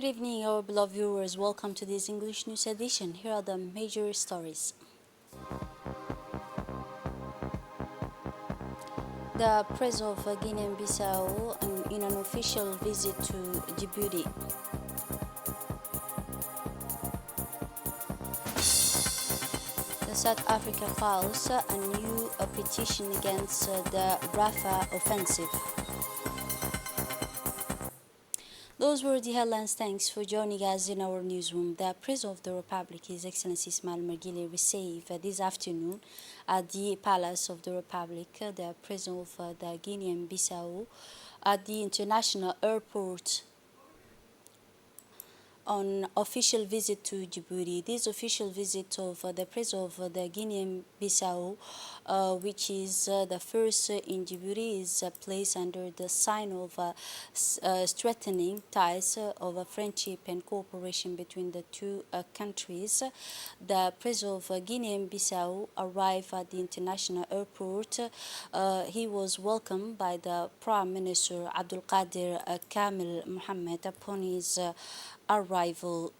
Good evening, our beloved viewers. Welcome to this English news edition. Here are the major stories. The President of Guinea-Bissau in an official visit to Djibouti. The South Africa files a new petition against the Rafah offensive. Those were the headlines. Thanks for joining us in our newsroom. The President of the Republic, His Excellency Ismail Omar Guelleh, received this afternoon at the Palace of the Republic the President of the Guinea-Bissau at the international airport on official visit to Djibouti. This official visit of the President of the Guinea-Bissau, which is the first in Djibouti, is placed under the sign of strengthening ties of friendship and cooperation between the two countries. The President of Guinea-Bissau arrived at the international airport. He was welcomed by the Prime Minister Abdulkader Kamil Mohammed upon his arrival.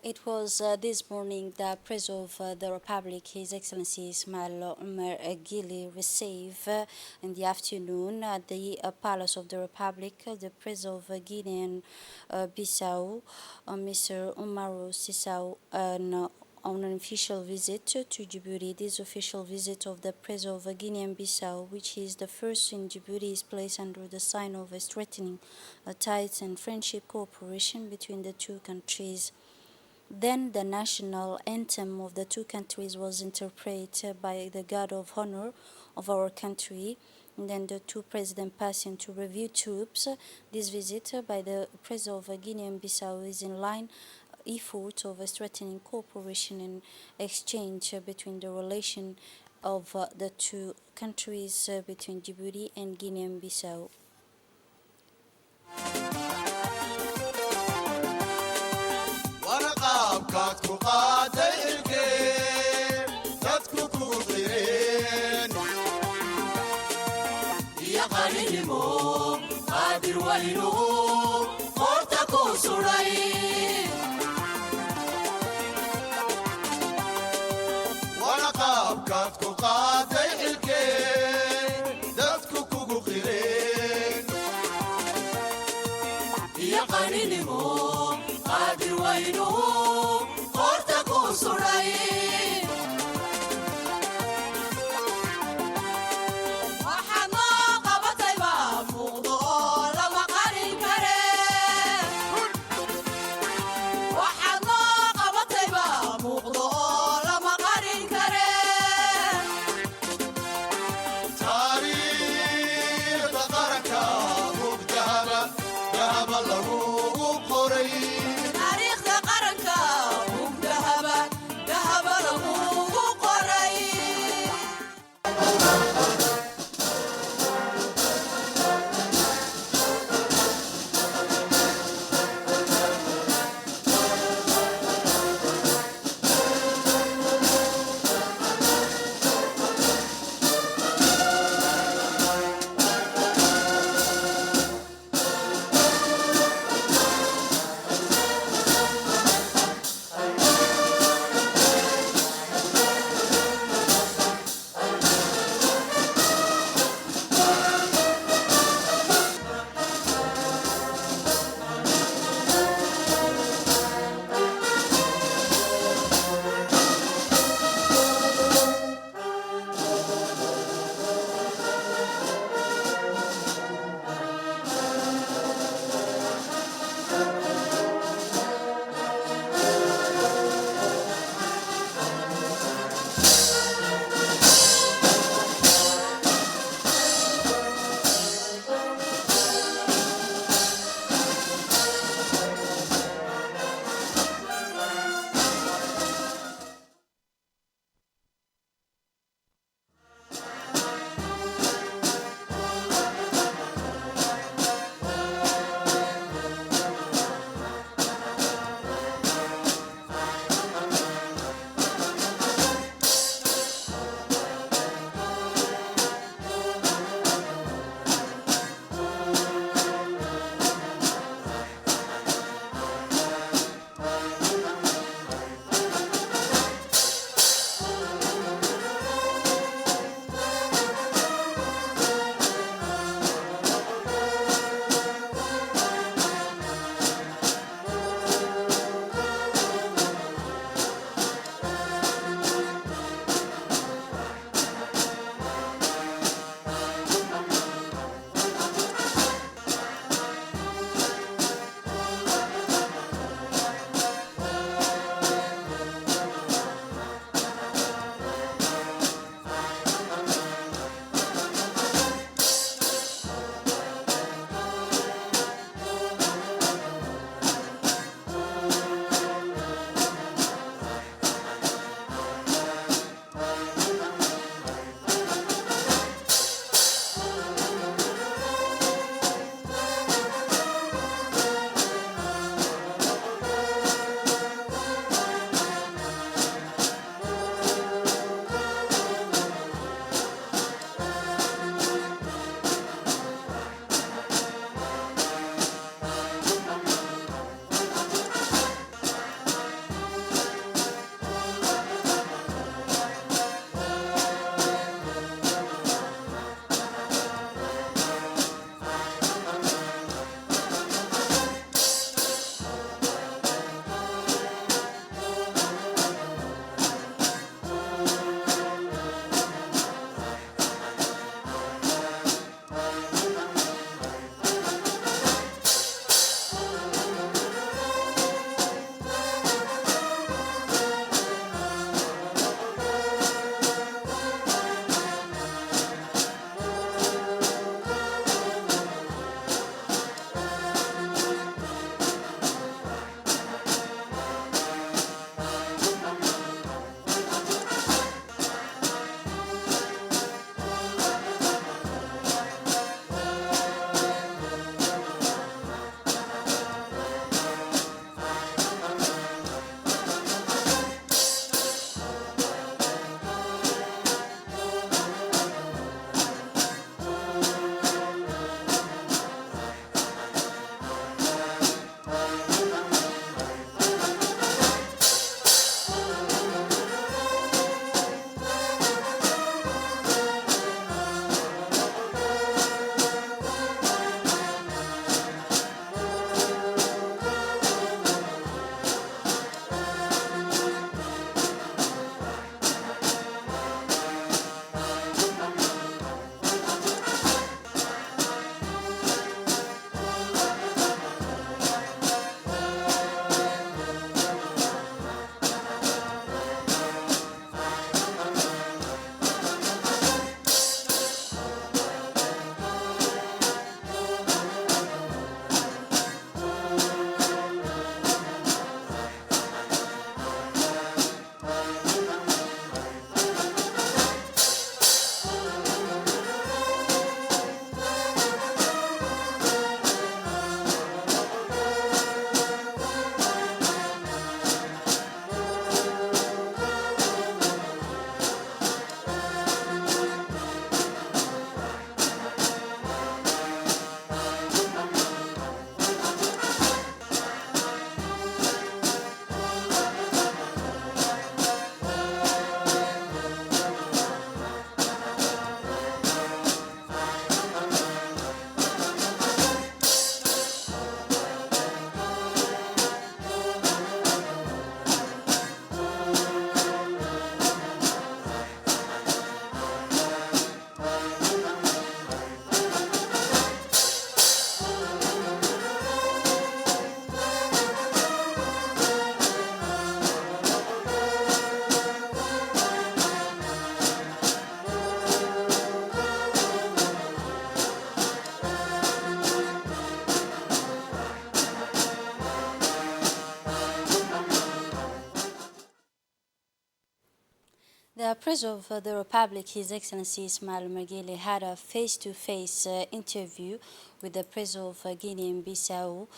It was this morning that President of the Republic, His Excellency Ismail Omar Guelleh, received in the afternoon at the Palace of the Republic the President of Guinea and Bissau, Mr. Umaru Sissoco, on an official visit to Djibouti. This official visit of the President of Guinea and Bissau, which is the first in Djibouti, is placed under the sign of strengthening ties and friendship cooperation between the two countries. Then the national anthem of the two countries was interpreted by the guard of honor of our country. And then the two presidents passing to review troops. This visit by the President of Guinea and Bissau is in line effort of strengthening cooperation and exchange between the relation of the two countries between Djibouti and Guinea and Bissau. The President of the Republic, His Excellency Ismail Margele, had a face-to-face interview with the President of Guinea and Bissau.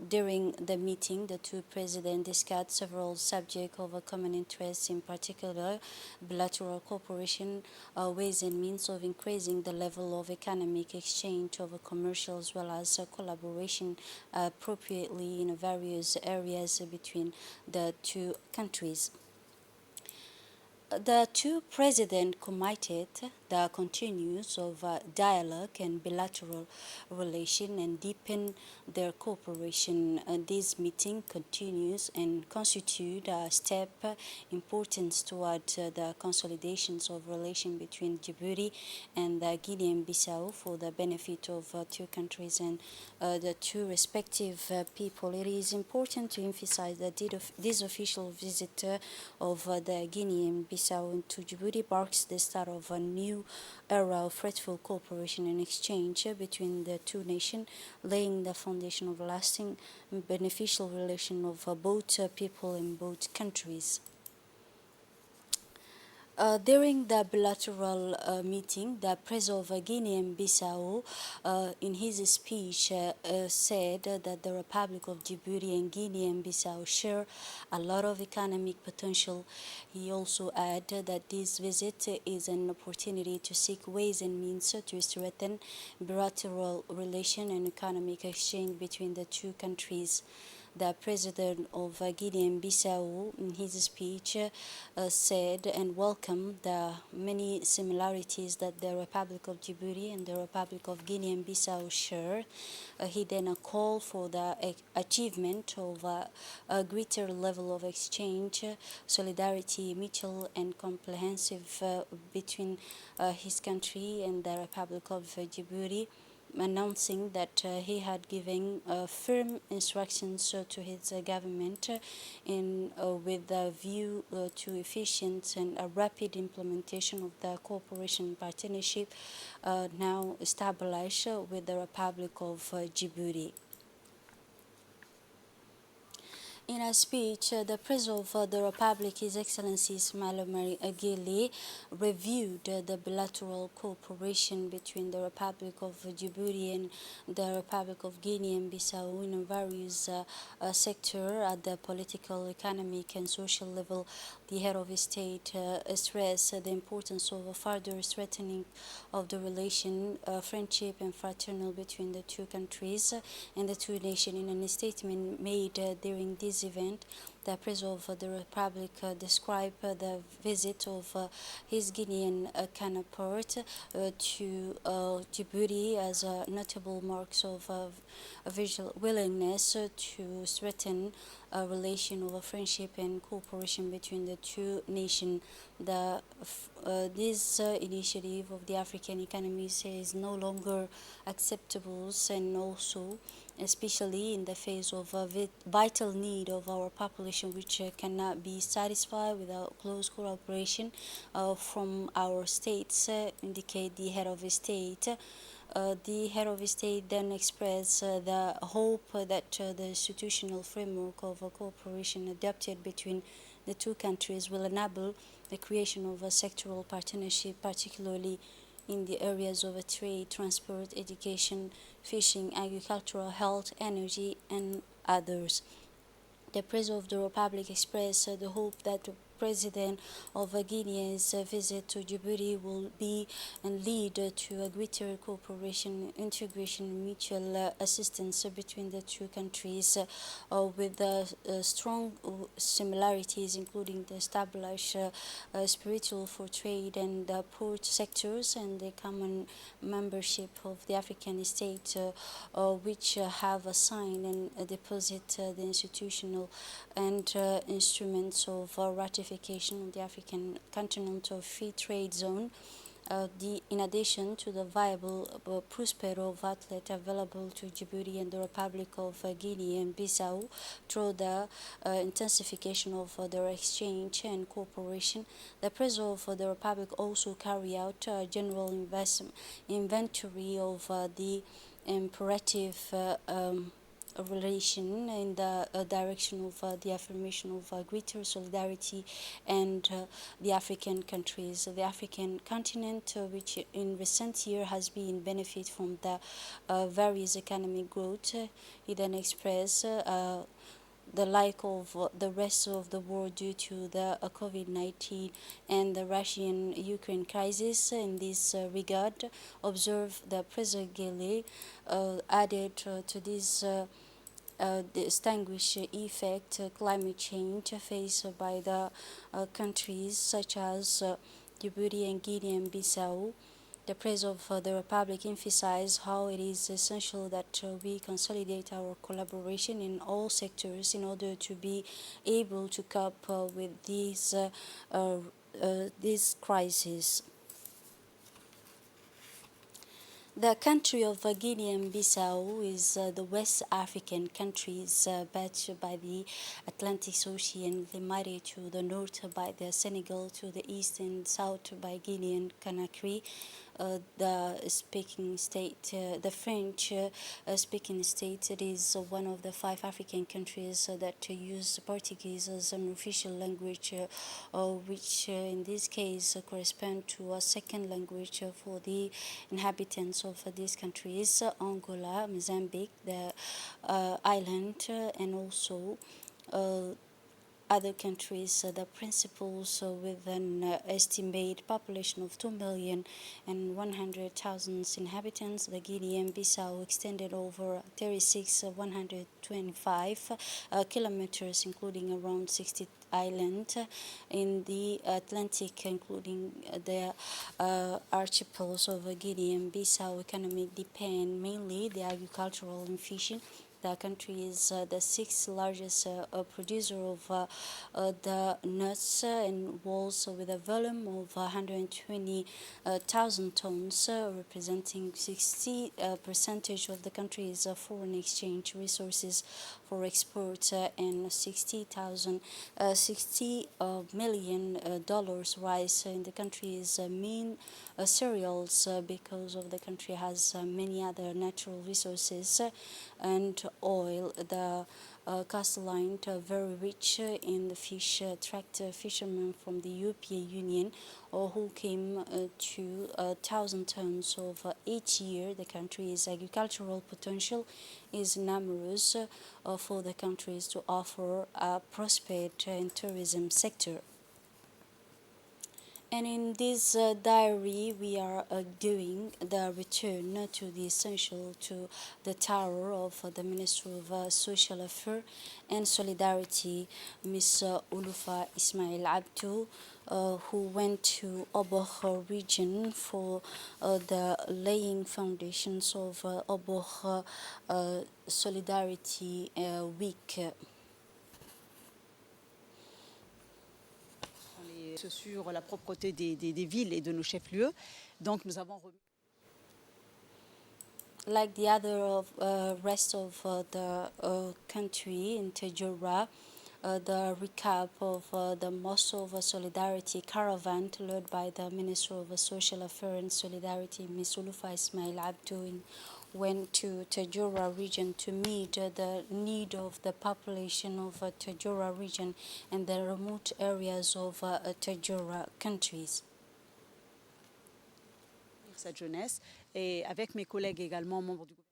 During the meeting, the two presidents discussed several subjects of a common interest, in particular bilateral cooperation, ways and means of increasing the level of economic exchange of commercial as well as collaboration appropriately in various areas between the two countries. The two presidents committed the continuance of dialogue and bilateral relation and deepen their cooperation. This meeting continues and constitute a step important toward the consolidations of relation between Djibouti and Guinea and Bissau for the benefit of two countries and the two respective people. It is important to emphasize that this official visit of the Guinea and Bissau to Djibouti marks the start of a new era of fruitful cooperation and exchange between the two nations, laying the foundation of a lasting beneficial relation of both people in both countries. During the bilateral meeting, the President of Guinea and Bissau, in his speech, said that the Republic of Djibouti and Guinea and Bissau share a lot of economic potential. He also added that this visit is an opportunity to seek ways and means to strengthen bilateral relation and economic exchange between the two countries. The president of Guinea and Bissau, in his speech, said and welcomed the many similarities that the Republic of Djibouti and the Republic of Guinea and Bissau share. He then called for the achievement of a greater level of exchange, solidarity, mutual and comprehensive between his country and the Republic of Djibouti, announcing that he had given firm instructions to his government with a view to efficient and a rapid implementation of the cooperation partnership now established with the Republic of Djibouti. In a speech, the President of the Republic, His Excellency Ismail Omar Guelleh, reviewed the bilateral cooperation between the Republic of Djibouti and the Republic of Guinea and Bissau in various sectors at the political, economic, and social level. The head of state stressed the importance of a further strengthening of the relation, friendship, and fraternal between the two countries and the two nations. In a statement made during this event, the President of the Republic described the visit of his Guinean counterpart to Djibouti as notable marks of a visual willingness to strengthen a relation of a friendship and cooperation between the two nations. This initiative of the African economies is no longer acceptable, and also especially in the face of a vital need of our population, which cannot be satisfied without close cooperation from our states, indicate the head of state. The head of state then expressed the hope that the institutional framework of cooperation adopted between the two countries will enable the creation of a sectoral partnership, particularly in the areas of trade, transport, education, fishing, agricultural, health, energy, and others. The President of the Republic expressed the hope that the President of Guinea's visit to Djibouti will be and lead to a greater cooperation, integration, and mutual assistance between the two countries with strong similarities, including the established spiritual for trade and port sectors and the common membership of the African states, which have signed and deposit the institutional and instruments of ratification of the African Continental Free Trade Zone. In addition to the viable prospero of outlet available to Djibouti and the Republic of Guinea and Bissau through the intensification of their exchange and cooperation, the President of the Republic also carry out a general inventory of the imperative relation in the direction of the affirmation of greater solidarity and the African countries. The African continent, which in recent years has been benefit from the various economic growth, it then express the like of the rest of the world due to the COVID-19 and the Russian-Ukraine crisis. In this regard, observe the President Gili added to this distinguish effect climate change faced by the countries such as Djibouti and Guinea and Bissau. The President of the Republic emphasized how it is essential that we consolidate our collaboration in all sectors in order to be able to cope with this crisis. The country of Guinea and Bissau is the West African countries backed by the Atlantic Ocean, divided to the north by the Senegal, to the east and south by Guinea and Conakry. The speaking state, the French speaking state, it is one of the 5 African countries that use Portuguese as an official language, which in this case correspond to a second language for the inhabitants of these countries: Angola, Mozambique, the island, and also other countries. The principles with an estimated population of 2,100,000 inhabitants. The Guinea and Bissau extended over 36,125 kilometers, including around 60 islands in the Atlantic, including the archipels of Guinea and Bissau. Economic depend mainly the agricultural and fishing. The country is the 6th largest producer of the nuts and walls with a volume of 120,000 tons, representing 60 percentage of the country's foreign exchange resources for export, and 60 million dollars rise in the country's main cereals, because of the country has many other natural resources and oil. The coastline very rich in the fish attract fishermen from the European Union who came to 1,000 tons of each year. The country's agricultural potential is numerous for the countries to offer a prosperous and tourism sector. And in this diary, we are doing the return to the essential to the tower of the Minister of Social Affairs and Solidarity, Ms. Ulufa Ismail Abdou, who went to Oboh region for the laying foundations of Oboh Solidarity Week. Sur la propreté des villes et de nos chefs-lieux. Donc nous avons like the other rest of the country in Tejura, the recap of the Moscow Solidarity Caravan led by the Minister of Social Affairs and Solidarity, Ms. Ulufa Ismail Abdou, went to Tejura region to meet the need of the population of Tejura region and the remote areas of Tejura countries. Cette jeunesse et avec mes collègues également membres du gouvernement.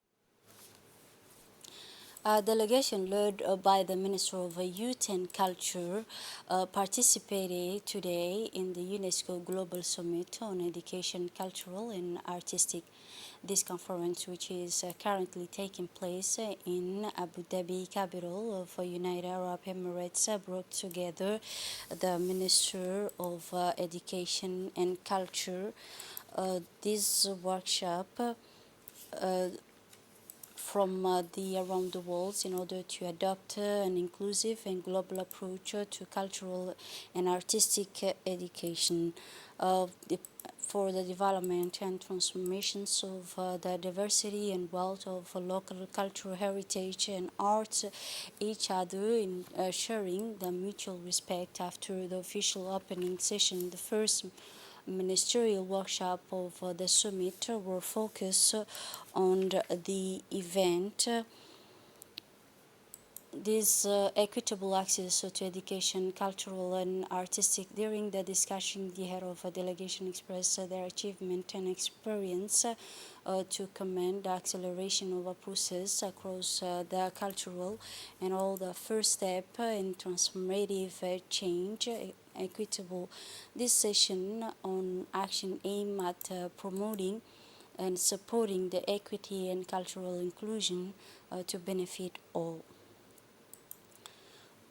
A delegation led by the Minister of Youth and Culture participated today in the UNESCO Global Summit on Education, Cultural and Artistic. This conference, which is currently taking place in Abu Dhabi, capital of United Arab Emirates, brought together the Minister of Education and Culture. This workshop from the around the world in order to adopt an inclusive and global approach to cultural and artistic education for the development and transformations of the diversity and wealth of local cultural heritage and arts, each other in sharing the mutual respect. After the official opening session, the first ministerial workshop of the summit were focused on the event this equitable access to education, cultural and artistic. During the discussion, the head of a delegation expressed their achievement and experience to commend the acceleration of a process across the cultural and all the first step in transformative change, equitable. This session on action aimed at promoting and supporting the equity and cultural inclusion to benefit all.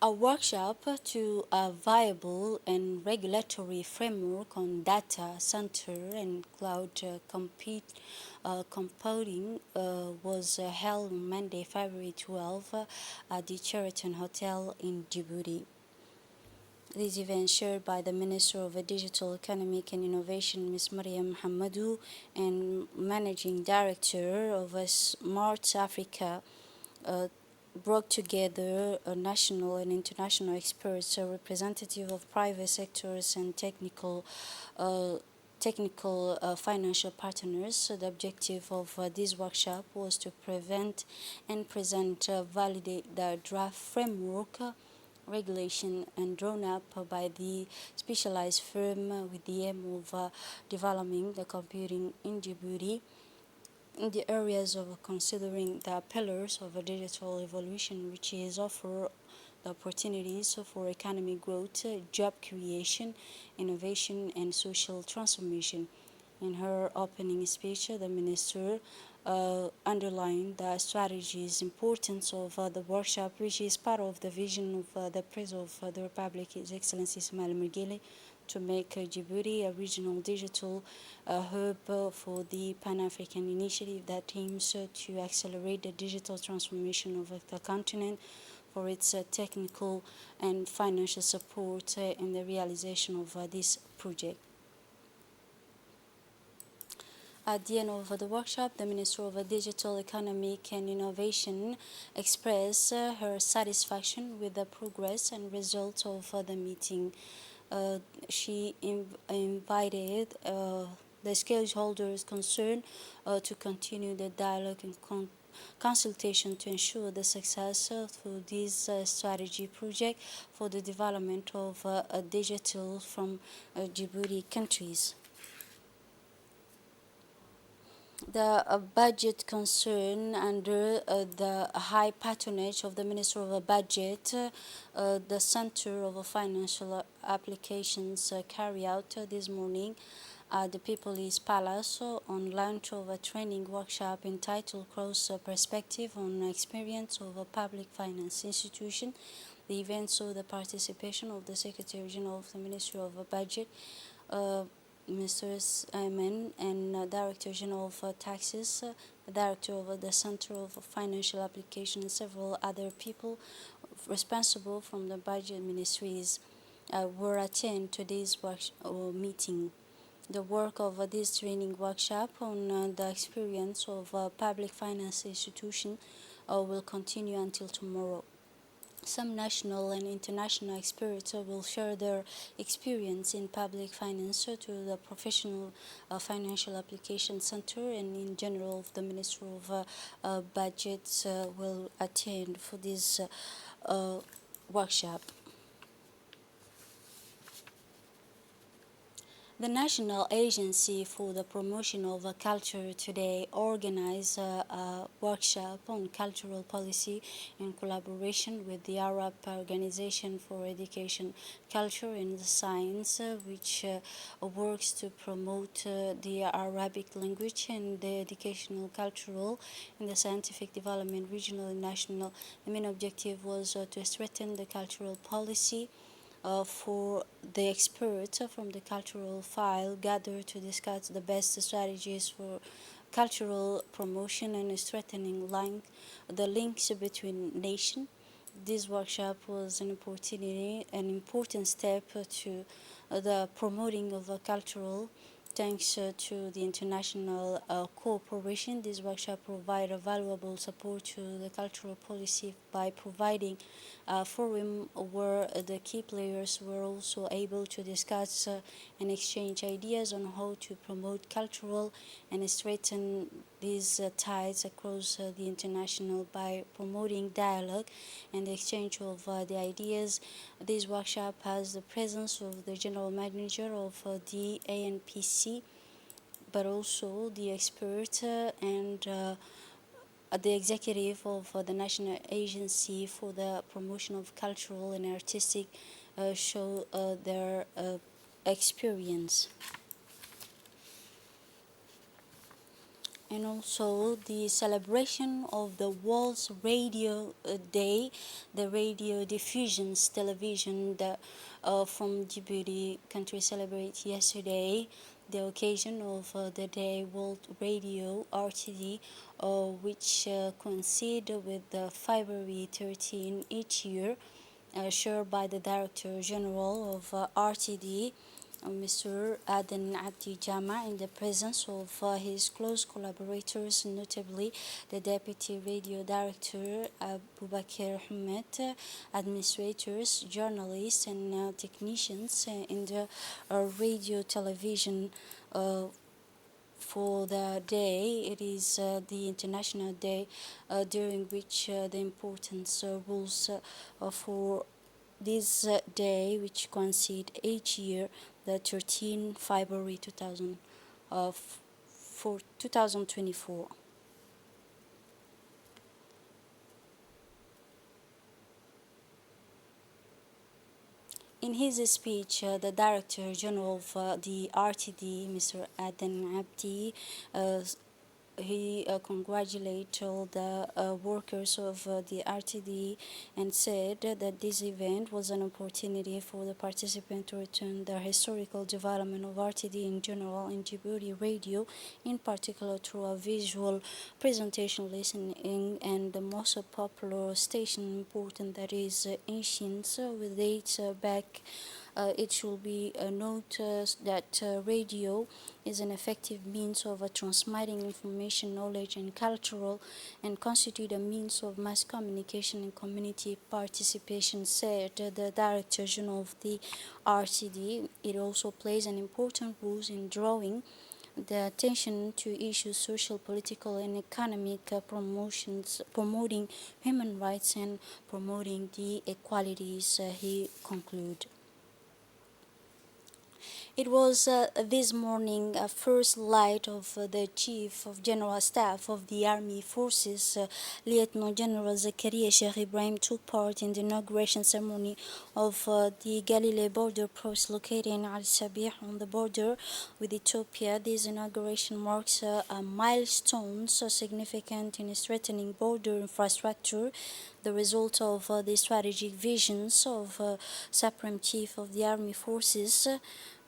A workshop to a viable and regulatory framework on data center and cloud computing was held on Monday, February 12 at the Sheraton Hotel in Djibouti. This event shared by the Minister of Digital Economic and Innovation, Ms. Mariam Hamadou, and Managing Director of Smart Africa, brought together national and international experts, a representative of private sectors and technical financial partners. So the objective of this workshop was to prevent and present, validate the draft framework regulation and drawn up by the specialized firm with the aim of developing the computing in Djibouti in the areas of considering the pillars of a digital evolution, which is offer the opportunities for economic growth, job creation, innovation, and social transformation. In her opening speech, the minister underlined the strategy's importance of the workshop, which is part of the vision of the President of the Republic, His Excellency Ismail Mergele, to make Djibouti a regional digital hub for the Pan-African initiative that aims to accelerate the digital transformation of the continent for its technical and financial support in the realization of this project. At the end of the workshop, the Minister of Digital Economic and Innovation expressed her satisfaction with the progress and results of the meeting. She invited the stakeholders concerned to continue the dialogue and consultation to ensure the success through this strategy project for the development of digital from Djibouti countries. The budget concern under the high patronage of the Minister of Budget, the Center of Financial Applications carry out this morning at the People's Palace on launch of a training workshop entitled Cross Perspective on Experience of a Public Finance Institution. The event saw the participation of the Secretary General of the Ministry of Budget, Mr. Simon, and Director General of Taxes, Director of the Center of Financial Application, and several other people responsible from the budget ministries were attend to this meeting. The work of this training workshop on the experience of public finance institution will continue until tomorrow. Some national and international experts will share their experience in public finance to the Professional Financial Application Center, and in general the Ministry of Budgets will attend for this workshop. The National Agency for the Promotion of Culture today organized a workshop on cultural policy in collaboration with the Arab Organization for Education, Culture and Science, which works to promote the Arabic language and the educational, cultural, and the scientific development regional and national. The main objective was to strengthen the cultural policy for the experts from the cultural file gathered to discuss the best strategies for cultural promotion and strengthening the links between nations. This workshop was an important step to the promoting of the cultural. Thanks to the international cooperation, this workshop provided valuable support to the cultural policy by providing a forum where the key players were also able to discuss and exchange ideas on how to promote cultural and strengthen these ties across the international by promoting dialogue and the exchange of the ideas. This workshop has the presence of the General Manager of the ANPC, but also the expert and the executive of the National Agency for the Promotion of Cultural and Artistic show their experience. And also the celebration of the World's Radio Day, the radio diffusions television that from Djibouti country celebrated yesterday the occasion of the day World Radio RTD, which coincide with the February 13 each year, shared by the Director General of RTD, Mr. Aden Abdi Jama, in the presence of his close collaborators, notably the Deputy Radio Director Abubakar Ahmed, administrators, journalists, and technicians in the radio television. For the day, it is the International Day during which the importance rules for this day, which coincide each year, the 13 February 2024. In his speech, the Director General of the RTD, Mr. Aden Abdi, he congratulated all the workers of the RTD and said that this event was an opportunity for the participants to return the historical development of RTD in general in Djibouti radio, in particular through a visual presentation listening and the most popular station important that is ancient with dates back. It should be noticed that radio is an effective means of transmitting information, knowledge, and cultural, and constitute a means of mass communication and community participation, said the Director General of the RTD. It also plays an important role in drawing the attention to issues social, political, and economic promoting human rights and promoting the equalities, he concluded. It was this morning first light of the Chief of General Staff of the Army Forces, Lieutenant General Zakaria Sheikh Ibrahim, took part in the inauguration ceremony of the Galilee border post located in Al Sabih on the border with Ethiopia. This inauguration marks a milestone so significant in strengthening border infrastructure, the result of the strategic visions of Supreme Chief of the Army Forces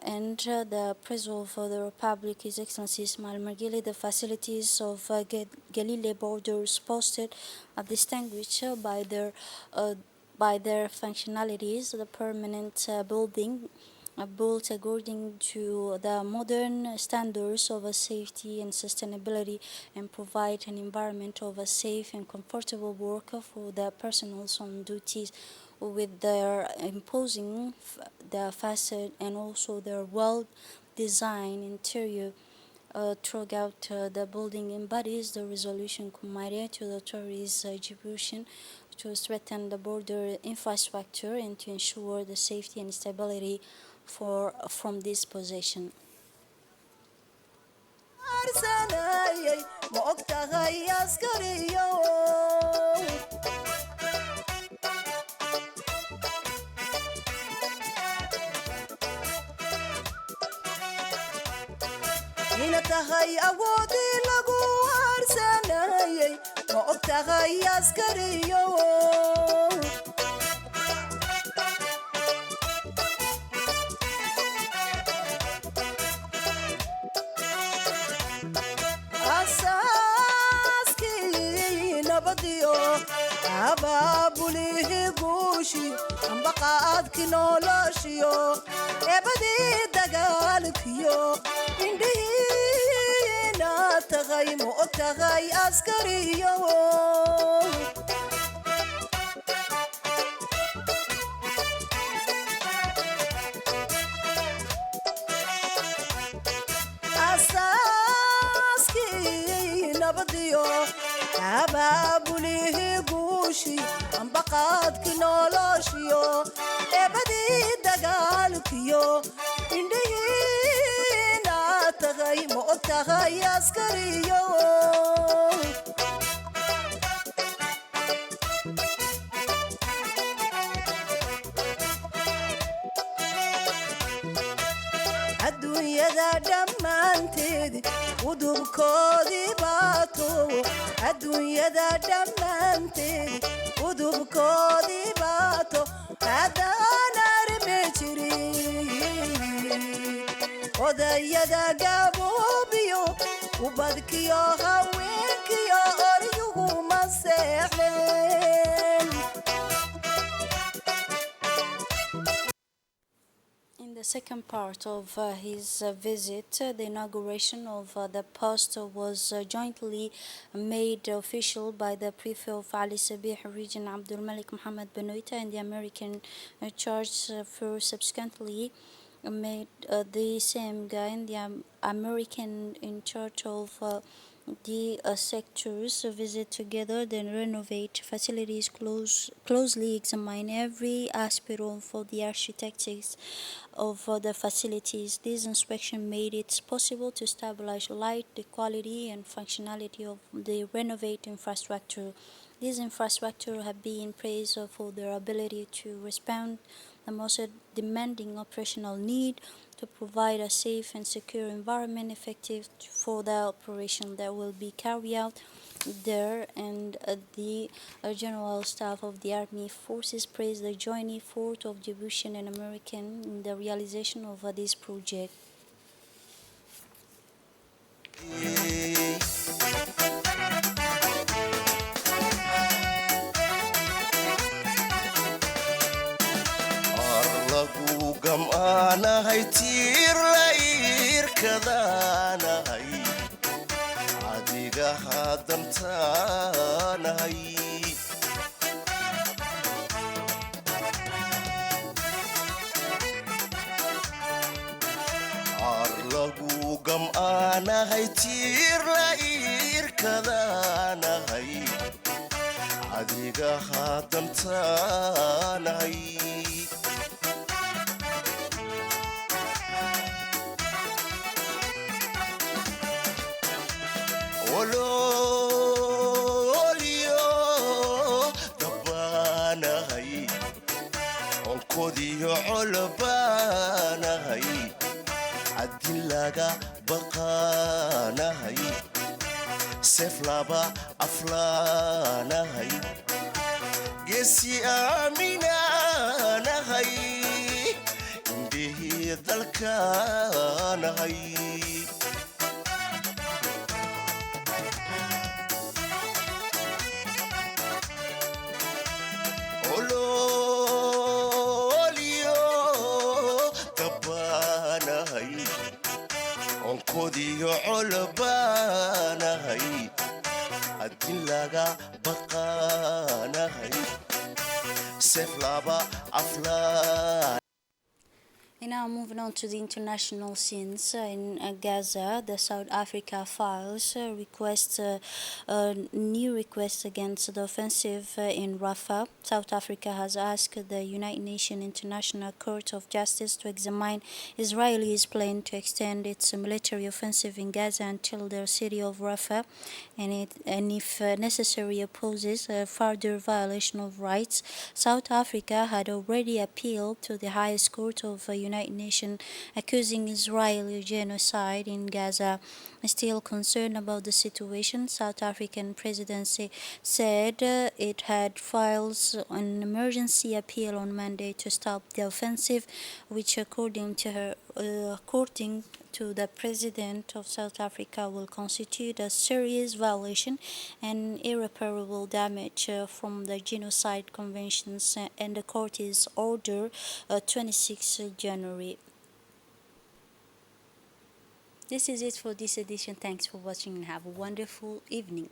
and the President of the Republic, His Excellency Ismail Margili. The facilities of Galilee borders posted are distinguished by their functionalities. The permanent building built according to the modern standards of safety and sustainability and provide an environment of a safe and comfortable work for the personnel on duties, with their imposing the facade and also their well-designed interior throughout the building embodies the resolution committed to the tourist Djibouti to strengthen the border infrastructure and to ensure the safety and stability from this position. inatahay awoodii lagu harsanayay ma ogtahay askariyo asaaskii nabadiyo abaabulihii guushi ambaqaadki noloshiyo eebadii dagaalkiyo indhihiina tagay ma og tahay askariyo asaaskii abaabulihii guushii ambaqaadki noloshiyo eebadii dagaalkiyo indhihiina tagay ma og tahay askariyo adduunyada dhammaanteedi udubkoodii baato adduunyada dhammaanteedi udubkoodii baato haddaan armi jirin odayada gaboobiyo ubadkiyo haweenkiyo oryuguma seexdeen. In the second part of his visit, the inauguration of the post was jointly made official by the Prefect of Ali Sabih region, Abdul Malik Mohammed Benoita, and the American charge for subsequently made the same guy and the American in charge of the sectors visit together, then renovate facilities, closely examine every aspect of the architecture of the facilities. This inspection made it possible to stabilize light, the quality and functionality of the renovated infrastructure. These infrastructure have been praised for their ability to respond the most demanding operational need to provide a safe and secure environment effective for the operation that will be carried out there. And the General Staff of the Army Forces praised the joint effort of Djibouti and American in the realization of this project. arlagu gam'aanahay tiir la irkadaanahay adiga hadantaanahay arlagu gam'aanahay tiir la irkadaanahay adiga hadantaanahay ololyo dabbaanahay onkodiyo colbaanahay haddii laga baqaanahay seef laba aflaanahay geesi aaminaanahay indhihii dalkaanahay onkodiyo colbaanahay haddii laga baqaanahay seef laba aflaan. Now moving on to the international scenes in Gaza, the South Africa files request a new request against the offensive in Rafah. South Africa has asked the United Nations International Court of Justice to examine Israel's plan to extend its military offensive in Gaza until the city of Rafah, and if necessary opposes a further violation of rights. South Africa had already appealed to the highest court of United Nations, accusing Israel of genocide in Gaza. Still concerned about the situation, South African presidency said it had filed an emergency appeal on Monday to stop the offensive, which according to the President of South Africa will constitute a serious violation and irreparable damage from the Genocide Conventions and the Court's Order 26 January. This is it for this edition. Thanks for watching and have a wonderful evening.